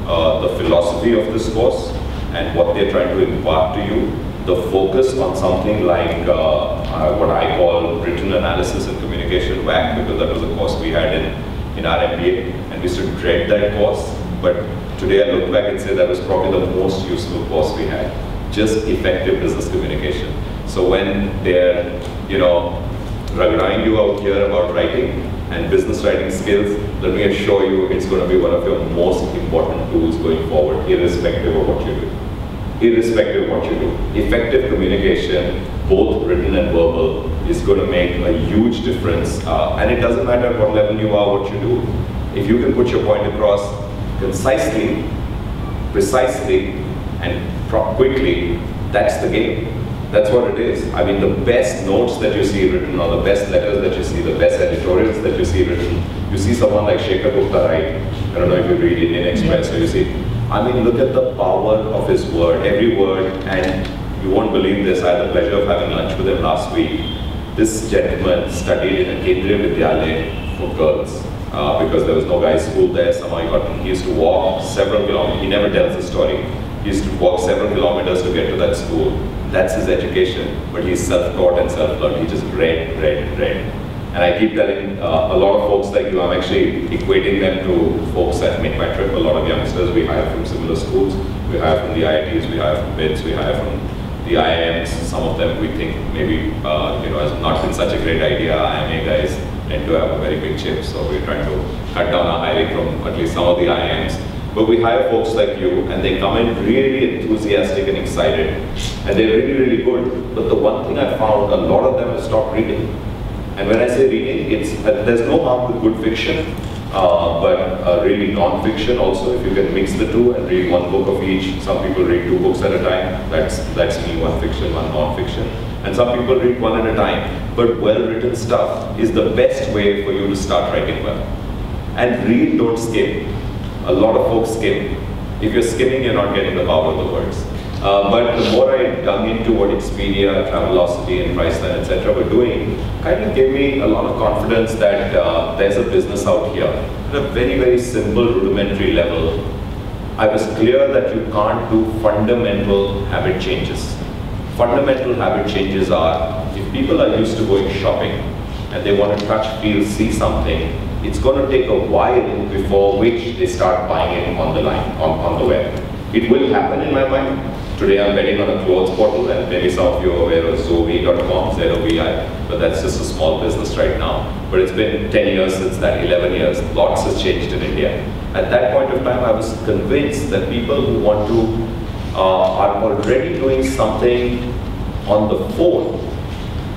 the philosophy of this course and what they're trying to impart to you. The focus on something like what I call written analysis and communication WAC, because that was a course we had in our MBA, and we used to dread that course. But today I look back and say that was probably the most useful course we had. Just effective business communication. So when they're, ruggeding you out here about writing and business writing skills, let me assure you it's going to be one of your most important tools going forward, irrespective of what you do. Irrespective of what you do. Effective communication, both written and verbal, is going to make a huge difference. And it doesn't matter at what level you are, what you do. If you can put your point across concisely, precisely, and quickly, that's the game. That's what it is. I mean, the best notes that you see written, or the best letters that you see, the best editorials that you see written, you see someone like Shekhar Gupta write. I don't know if you read Indian Express, or you see, I mean, look at the power of his word, every word, and you won't believe this, I had the pleasure of having lunch with him last week. This gentleman studied in a Kendriya Vidyalaya for girls, because there was no guys' school there. Somehow he used to walk several kilometers. He never tells the story. He used to walk several kilometers to get to that school. That's his education, but he's self-taught and self-learned. He just read. And I keep telling a lot of folks like you, I'm actually equating them to folks that make my trip. A lot of youngsters we hire from similar schools. We hire from the IITs, we hire from BIDS, we hire from the IIMs. Some of them we think maybe has not been such a great idea. IMA guys tend to have a very big chip, so we're trying to cut down our hiring from at least some of the IIMs. But we hire folks like you, and they come in really enthusiastic and excited, and they're really good. But the one thing I found, a lot of them have stopped reading. And when I say reading, there's no harm with good fiction, but really non-fiction also. If you can mix the two and read one book of each. Some people read 2 books at a time. That's me, one fiction, one non-fiction. And some people read 1 at a time. But well-written stuff is the best way for you to start writing well. And read, don't skim. A lot of folks skim. If you're skimming, you're not getting the power of the words. But the more I dug into what Expedia, Travelocity, and Priceline, etc. were doing, kind of gave me a lot of confidence that there's a business out here. At a very simple, rudimentary level, I was clear that you can't do fundamental habit changes. Fundamental habit changes are, if people are used to going shopping, and they want to touch, feel, see something, it's going to take a while before which they start buying it on the line, on the web. It will happen in my mind. Today I'm betting on a clothes portal, and maybe some of you are aware of Zovi.com, Z-O-V-I, but that's just a small business right now. But it's been 10 years since that, 11 years. Lots has changed in India. At that point of time, I was convinced that people who want to, are already doing something on the phone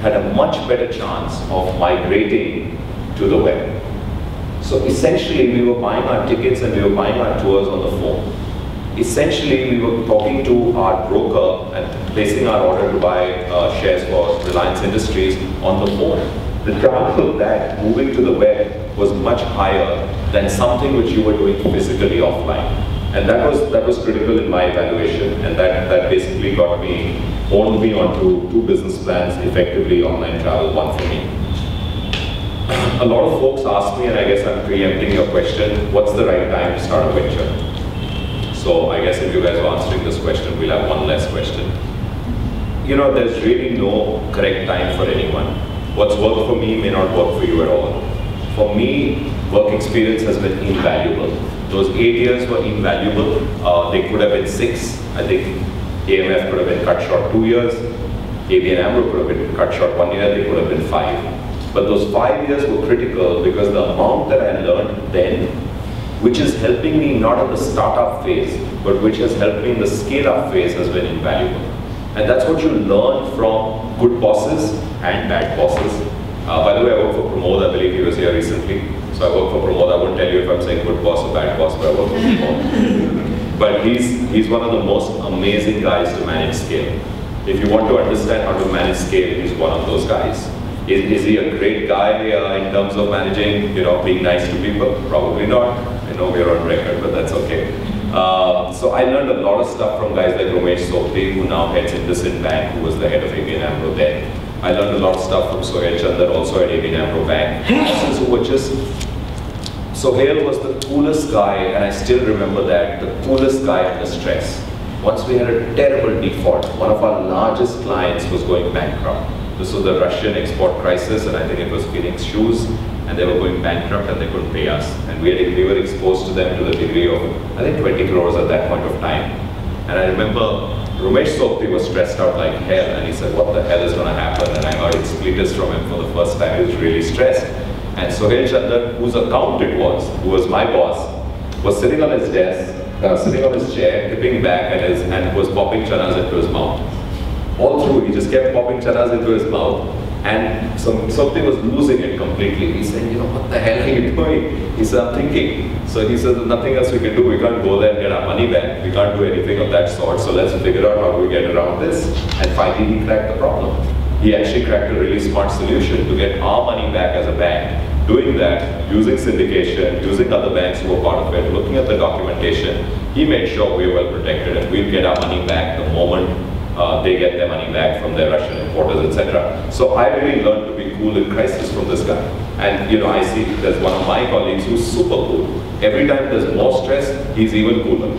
had a much better chance of migrating to the web. So essentially, we were buying our tickets and we were buying our tours on the phone. Essentially, we were talking to our broker and placing our order to buy shares for Reliance Industries on the phone. The travel of that, moving to the web, was much higher than something which you were doing physically offline. And that was critical in my evaluation, and that basically owned me onto 2 business plans, effectively online travel, one for me. A lot of folks ask me, and I guess I'm preempting your question, what's the right time to start a venture? So I guess if you guys are answering this question, we'll have one less question. There's really no correct time for anyone. What's worked for me may not work for you at all. For me, work experience has been invaluable. Those 8 years were invaluable. They could have been 6. I think AMF could have been cut short 2 years. ABN AMRO could have been cut short 1 year. They could have been 5. But those 5 years were critical because the amount that I learned then, which is helping me not in the startup phase, but which has helped me in the scale-up phase, has been invaluable. And that's what you learn from good bosses and bad bosses. By the way, I work for Pramod. I believe he was here recently. So I work for Pramod. I won't tell you if I'm saying good boss or bad boss, but I work for Pramod. But he's one of the most amazing guys to manage scale. If you want to understand how to manage scale, he's one of those guys. Is he a great guy in terms of managing, being nice to people? Probably not. I know we're on record, but that's okay. So I learned a lot of stuff from guys like Ramesh Sopti, who now heads IndusInd Bank, who was the head of ABN AMRO then. I learned a lot of stuff from Sohail Chandar, also at ABN AMRO Bank. Who were just Sohail was the coolest guy, and I still remember that, the coolest guy under stress. Once we had a terrible default. One of our largest clients was going bankrupt. This was the Russian export crisis, and I think it was Phoenix Shoes, and they were going bankrupt and they couldn't pay us. And we were exposed to them to the degree of, I think, 20 crores at that point of time. And I remember Ramesh Sopti was stressed out like hell, and he said, what the hell is going to happen? And I heard it split from him for the first time. He was really stressed. And Sohail Chandan, whose account it was, who was my boss, was sitting on his desk, sitting on his chair, tipping back and was popping chanas into his mouth. All through, he just kept popping chanas into his mouth, and something was losing it completely. He said, you know, what the hell are you doing? He said, I'm thinking. So he said, there's nothing else we can do. We can't go there and get our money back. We can't do anything of that sort. So let's figure out how we get around this. And finally, he cracked the problem. He actually cracked a really smart solution to get our money back as a bank. Doing that, using syndication, using other banks who were part of it, looking at the documentation, he made sure we were well protected and we'll get our money back the moment they get their money back from their Russian importers, etc. So I really learned to be cool in crisis from this guy. And you know, I see there's one of my colleagues who's super cool. Every time there's more stress, he's even cooler.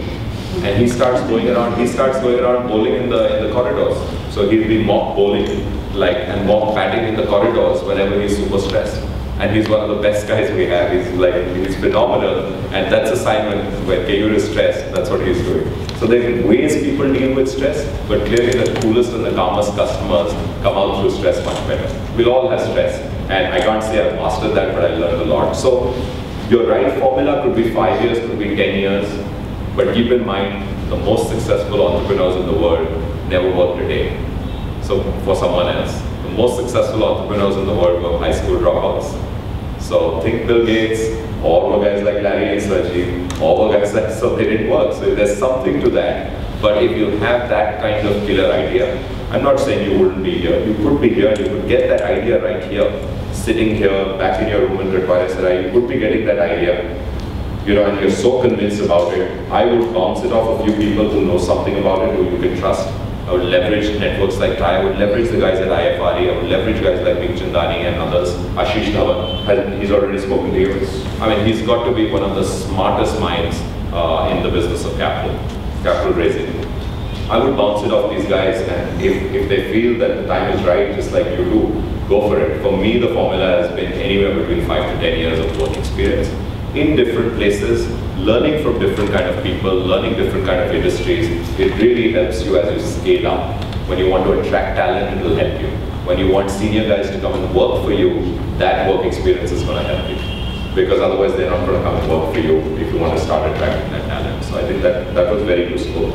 And he starts going around bowling in the corridors. So he'll be mock bowling, and mock batting in the corridors whenever he's super stressed. And he's one of the best guys we have. He's phenomenal. And that's a sign when Keyur is stressed, that's what he's doing. So there are ways people deal with stress, but clearly the coolest and the calmest customers come out through stress much better. We'll all have stress. And I can't say I've mastered that, but I learned a lot. So your right formula could be 5 years, could be 10 years. But keep in mind, the most successful entrepreneurs in the world never worked a day. So for someone else. The most successful entrepreneurs in the world were high school dropouts. So think Bill Gates, all were guys like Larry and Sergey, all were guys like, so they didn't work. So there's something to that. But if you have that kind of killer idea, I'm not saying you wouldn't be here. You could be here, you could get that idea right here, sitting here, back in your room in Ratwara, you could be getting that idea. You know, and you're so convinced about it. I would bounce it off a few people who know something about it, who you can trust. I would leverage networks like Thai, I would leverage the guys at IFRE, I would leverage guys like Big Chandani and others. Ashish Dhawan, he's already spoken to you. I mean, he's got to be one of the smartest minds in the business of capital raising. I would bounce it off these guys, and if they feel that the time is right, just like you do, go for it. For me, the formula has been anywhere between 5 to 10 years of work experience in different places, learning from different kind of people, learning different kind of industries. It really helps you as you scale up. When you want to attract talent, it will help you. When you want senior guys to come and work for you, that work experience is going to help you. Because otherwise they're not going to come and work for you if you want to start attracting that talent. So I think that was very useful.